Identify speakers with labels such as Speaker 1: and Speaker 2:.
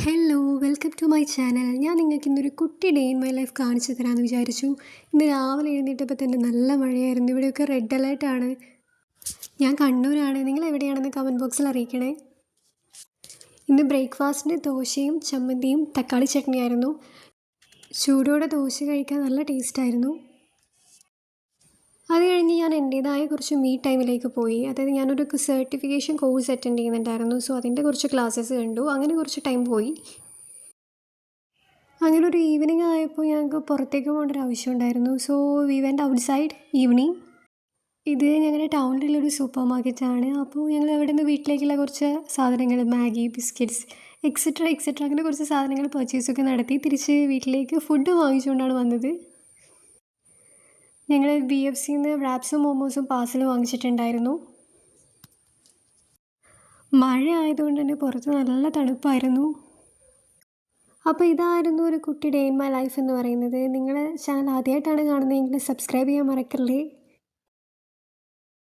Speaker 1: Hello welcome to my channel. ഞാൻ നിങ്ങൾക്ക് ഇന്നൊരു കുട്ടി ഡേ ഇൻ മൈ ലൈഫ് കാണിച്ചു തരാമെന്ന് വിചാരിച്ചു. ഇന്ന് രാവിലെ എഴുന്നേറ്റപ്പോൾ തന്നെ നല്ല മഴയായിരുന്നു. ഇവിടെയൊക്കെ റെഡ് അലേർട്ടാണ്. ഞാൻ കണ്ണൂരാണ്. നിങ്ങൾ എവിടെയാണെന്ന് കമൻറ്റ് ബോക്സിൽ അറിയിക്കണേ. ഇന്ന് ബ്രേക്ക്ഫാസ്റ്റിന് ദോശയും ചമ്മന്തിയും തക്കാളി ചട്നിയായിരുന്നു. ചൂടോടെ ദോശ കഴിക്കാൻ നല്ല ടേസ്റ്റായിരുന്നു. അത് കഴിഞ്ഞ് ഞാൻ എൻ്റേതായ കുറച്ച് മീ ടൈമിലേക്ക് പോയി. അതായത് ഞാനൊരു സർട്ടിഫിക്കേഷൻ കോഴ്സ് അറ്റൻഡ് ചെയ്യുന്നുണ്ടായിരുന്നു. സോ അതിൻ്റെ കുറച്ച് ക്ലാസ്സസ് കണ്ടു. അങ്ങനെ കുറച്ച് ടൈം പോയി. അങ്ങനെ ഒരു ഈവനിങ് ആയപ്പോൾ ഞങ്ങൾക്ക് പുറത്തേക്ക് പോകേണ്ട ഒരു ആവശ്യം ഉണ്ടായിരുന്നു. So we went outside evening. ഇത് ഞങ്ങളുടെ ടൗണിലുള്ളൊരു സൂപ്പർ മാർക്കറ്റാണ്. അപ്പോൾ ഞങ്ങൾ അവിടെ നിന്ന് വീട്ടിലേക്കുള്ള കുറച്ച് സാധനങ്ങൾ, മാഗി, ബിസ്ക്കറ്റ്സ് എക്സെട്ര അങ്ങനെ കുറച്ച് സാധനങ്ങൾ പർച്ചേസൊക്കെ നടത്തി തിരിച്ച് വീട്ടിലേക്ക് ഫുഡ് വാങ്ങിച്ചുകൊണ്ടാണ് വന്നത്. ഞങ്ങൾ BFCന്ന് റാപ്സും മോമോസും പാർസൽ വാങ്ങിച്ചിട്ടുണ്ടായിരുന്നു. മഴ ആയതുകൊണ്ട് തന്നെ പുറത്ത് നല്ല തണുപ്പായിരുന്നു. അപ്പോൾ ഇതായിരുന്നു ഒരു കുട്ടി ഡേ ഇൻ മൈ ലൈഫ് എന്ന് പറയുന്നത്. നിങ്ങൾ ചാനൽ ആദ്യമായിട്ടാണ് കാണുന്നതെങ്കിൽ സബ്സ്ക്രൈബ് ചെയ്യാൻ മറക്കല്ലേ.